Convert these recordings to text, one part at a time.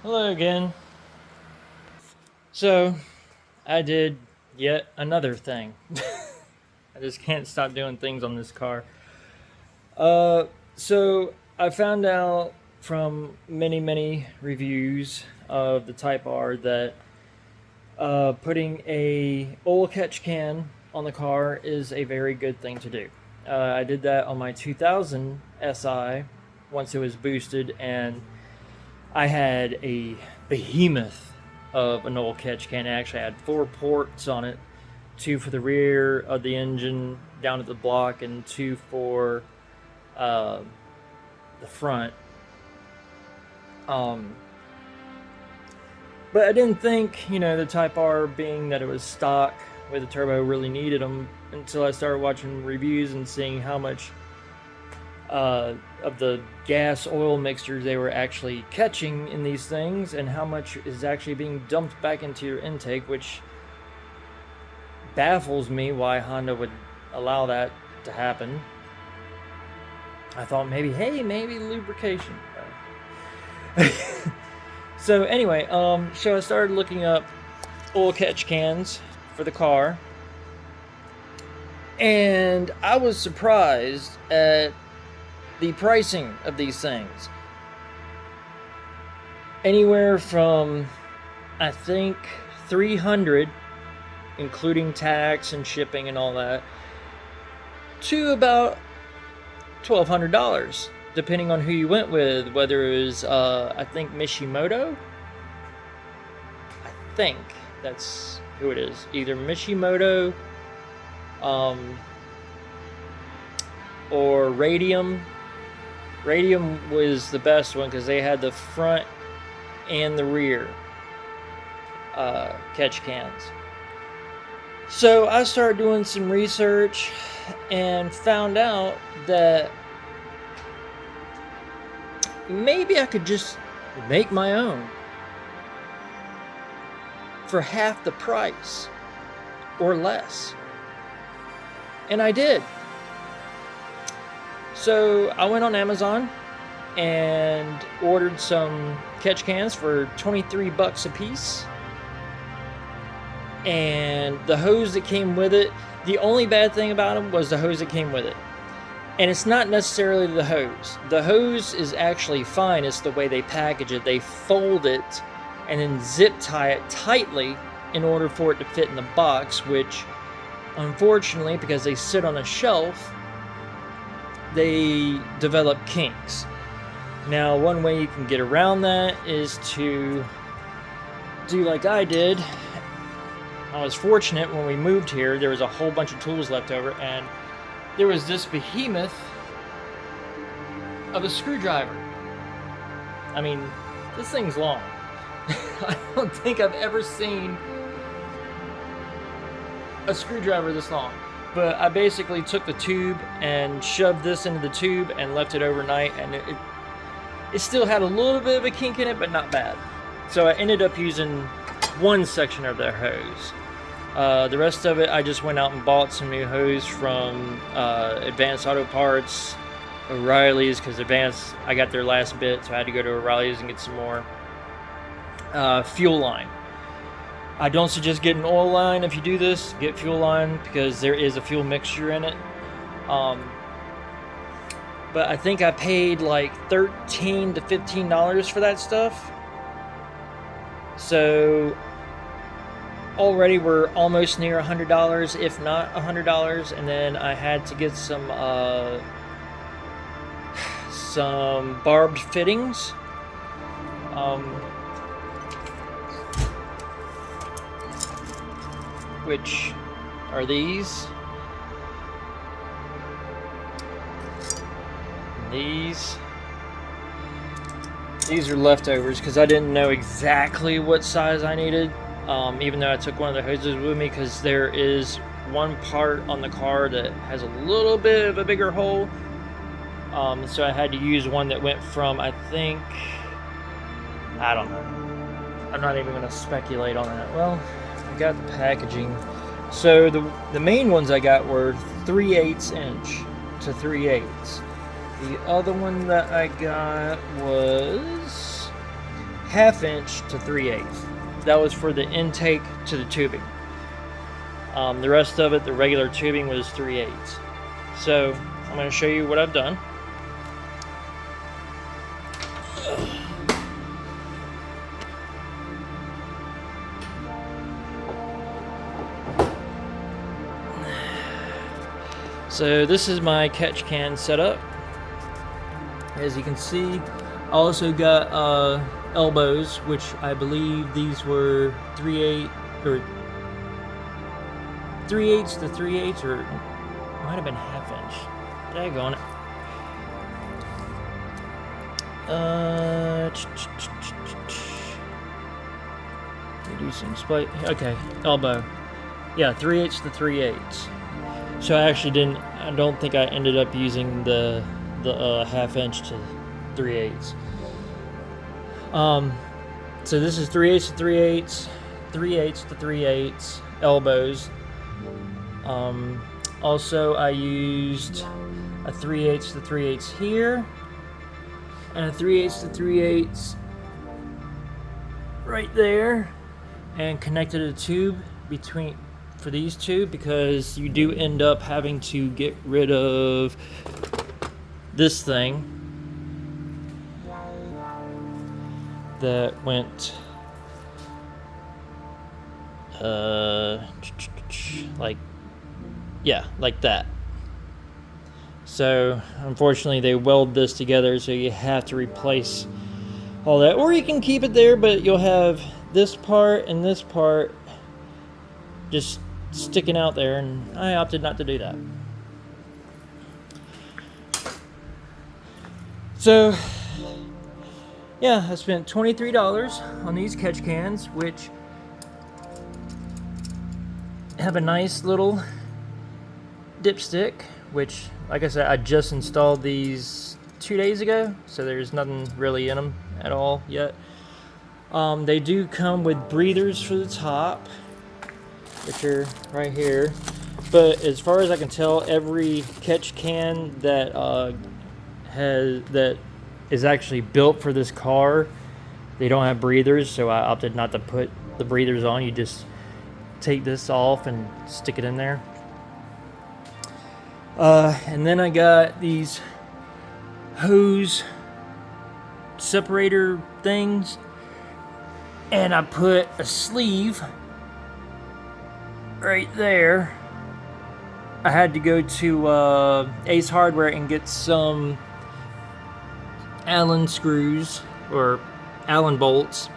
Hello again. So, I did yet another thing. I just can't stop doing things on this car. Uh, so I found out from many reviews of the Type R that putting a oil catch can on the car is a very good thing to do. I did that on my 2000 SI once it was boosted, and I had a behemoth of an oil catch can. It actually had 4 ports on it, 2 for the rear of the engine down at the block, and 2 for uh, the front. But I didn't think, the Type R, being that it was stock with a turbo, really needed them until I started watching reviews and seeing how much of the gas oil mixtures they were actually catching in these things, and how much is actually being dumped back into your intake, which baffles me why Honda would allow that to happen. I thought maybe lubrication. So anyway, so I started looking up oil catch cans for the car, and I was surprised at the pricing of these things. Anywhere from, I think, $300, including tax and shipping and all that, to about $1,200, depending on who you went with, whether it was, I think, Mishimoto. I think that's who it is. Either Mishimoto or Radium. Radium was the best one because they had the front and the rear catch cans. So I started doing some research and found out that maybe I could just make my own for half the price or less. And I did. So I went on Amazon and ordered some catch cans for $23 a piece. And the hose that came with it, the only bad thing about them was the hose that came with it. And it's not necessarily the hose. The hose is actually fine. It's the way they package it. They fold it and then zip tie it tightly in order for it to fit in the box, which, unfortunately, because they sit on a shelf, they develop kinks. Now, one way you can get around that is to do like I did. I was fortunate when we moved here, there was a whole bunch of tools left over, and there was this behemoth of a screwdriver. I mean, this thing's long. I don't think I've ever seen a screwdriver this long. But I basically took the tube and shoved this into the tube and left it overnight, and it still had a little bit of a kink in it, but not bad. So I ended up using one section of their hose. The rest of it, I just went out and bought some new hose from Advanced Auto Parts, O'Reilly's, because I got their last bit, so I had to go to O'Reilly's and get some more. Fuel line. I don't suggest getting oil line if you do this. Get fuel line because there is a fuel mixture in it. But I think I paid like $13 to $15 for that stuff. So already we're almost near $100, if not $100. And then I had to get some barbed fittings. Which are these. These are leftovers because I didn't know exactly what size I needed, even though I took one of the hoses with me, because there is one part on the car that has a little bit of a bigger hole. So I had to use one that went from, I don't know. I'm not even going to speculate on that. Well, I got the packaging. So the main ones I got were 3/8 inch to 3/8. The other one that I got was 1/2 inch to 3/8. That was for the intake to the tubing. The rest of it, the regular tubing, was 3/8. So I'm going to show you what I've done. So this is my catch can setup. As you can see, I also got elbows, which I believe these were 3/8 or 3/8 to 3/8, or might have been 1/2 inch. Daggone it. Reducing split. Okay, elbow. Yeah, 3/8 to 3/8. So I actually didn't. I don't think I ended up using the 1/2 inch to 3/8. So this is 3/8 to 3/8, 3/8 to 3/8 elbows. Also, I used a 3/8 to 3/8 here, and a 3/8 to 3/8 right there, and connected a tube between for these two, because you do end up having to get rid of this thing that went like that. So unfortunately they weld this together, so you have to replace all that, or you can keep it there, but you'll have this part and this part just sticking out there, and I opted not to do that. So yeah, I spent $23 on these catch cans, which have a nice little dipstick, which, like I said, I just installed these 2 days ago, so there's nothing really in them at all yet. They do come with breathers for the top, which are right here, but as far as I can tell, every catch can that is actually built for this car, they don't have breathers, so I opted not to put the breathers on. You just take this off and stick it in there. And then I got these hose separator things, and I put a sleeve right there. I had to go to Ace Hardware and get some Allen screws, or Allen bolts,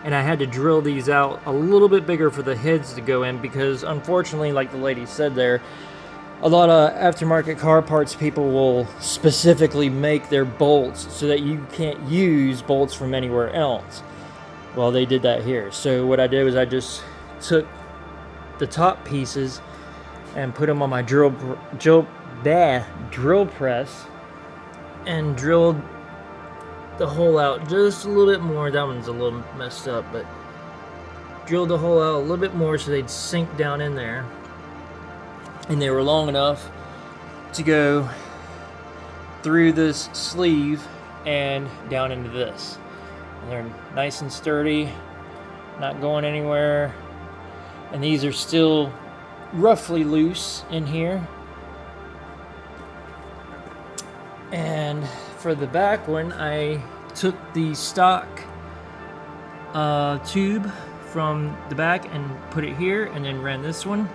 and I had to drill these out a little bit bigger for the heads to go in, because unfortunately, like the lady said there, a lot of aftermarket car parts people will specifically make their bolts so that you can't use bolts from anywhere else. Well, they did that here. So what I did was I just took the top pieces and put them on my drill press and drilled the hole out just a little bit more. That one's a little messed up, but drilled the hole out a little bit more so they'd sink down in there. And they were long enough to go through this sleeve and down into this. And they're nice and sturdy, not going anywhere. And these are still roughly loose in here. And for the back one, I took the stock tube from the back and put it here, and then ran this one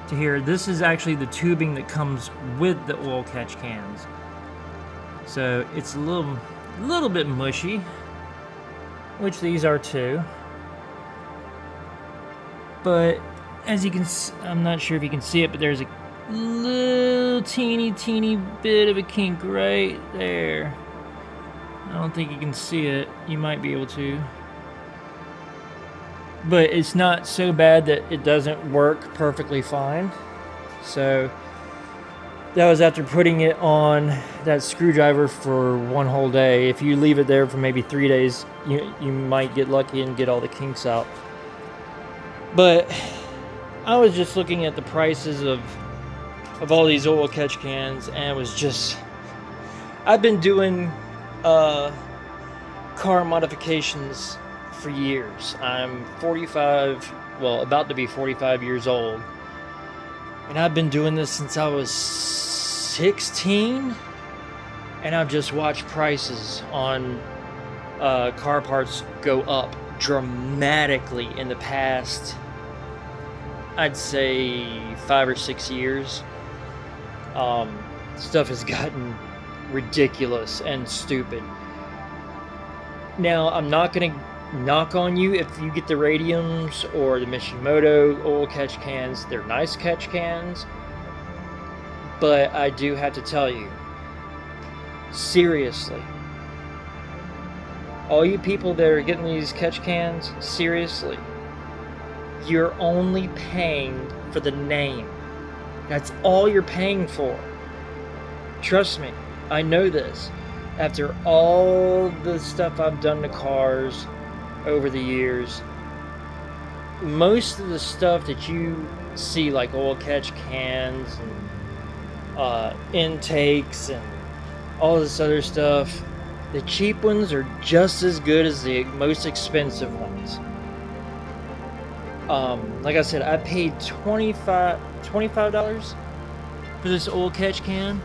to here. This is actually the tubing that comes with the oil catch cans, so it's a little bit mushy, which these are too. But as you can, I'm not sure if you can see it, but there's a little teeny bit of a kink right there. I don't think you can see it. You might be able to, but it's not so bad that it doesn't work perfectly fine. So that was after putting it on that screwdriver for one whole day. If you leave it there for maybe 3 days, you might get lucky and get all the kinks out. But I was just looking at the prices of all these oil catch cans, and it was just, I've been doing car modifications for years. I'm 45, well, about to be 45 years old. And I've been doing this since I was 16. And I've just watched prices on car parts go up dramatically in the past, I'd say 5 or 6 years. Stuff has gotten ridiculous and stupid. Now, I'm not going to knock on you if you get the radiums or the Mishimoto oil catch cans. They're nice catch cans. But I do have to tell you, seriously, all you people that are getting these catch cans, seriously, you're only paying for the name. That's all you're paying for. Trust me, I know this. After all the stuff I've done to cars over the years, most of the stuff that you see, like oil catch cans and intakes and all this other stuff, the cheap ones are just as good as the most expensive ones. Like I said, I paid $25 for this oil catch can,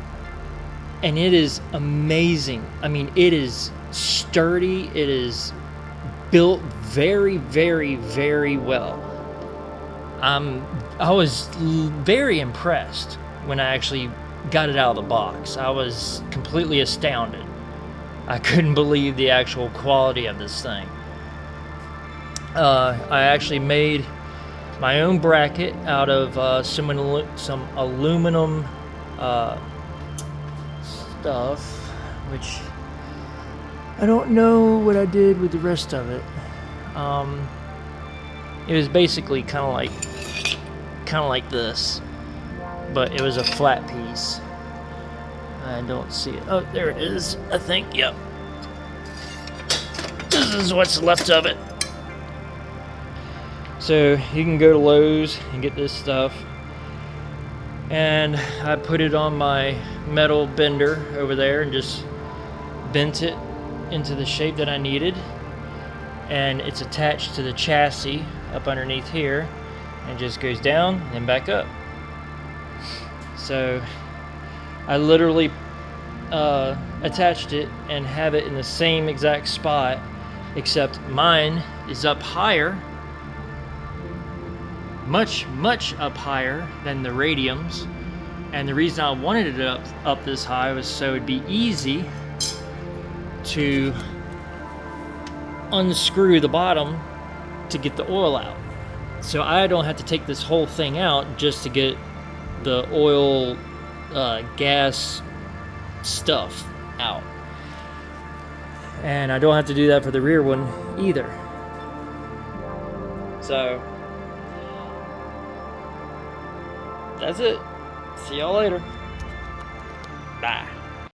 and it is amazing. I mean, it is sturdy. It is built very, very, very well. I was very impressed when I actually got it out of the box. I was completely astounded. I couldn't believe the actual quality of this thing. I actually made my own bracket out of some aluminum stuff, which I don't know what I did with the rest of it. It was basically kind of like this, but it was a flat piece. I don't see it. Oh, there it is, I think. Yep. This is what's left of it. So you can go to Lowe's and get this stuff. And I put it on my metal bender over there and just bent it into the shape that I needed. And it's attached to the chassis up underneath here, and just goes down and then back up. So I literally attached it and have it in the same exact spot, except mine is up higher, much up higher than the radiums. And the reason I wanted it up this high was so it'd be easy to unscrew the bottom to get the oil out. So I don't have to take this whole thing out just to get the oil, gas stuff out. And I don't have to do that for the rear one either. So that's it. See y'all later. Bye.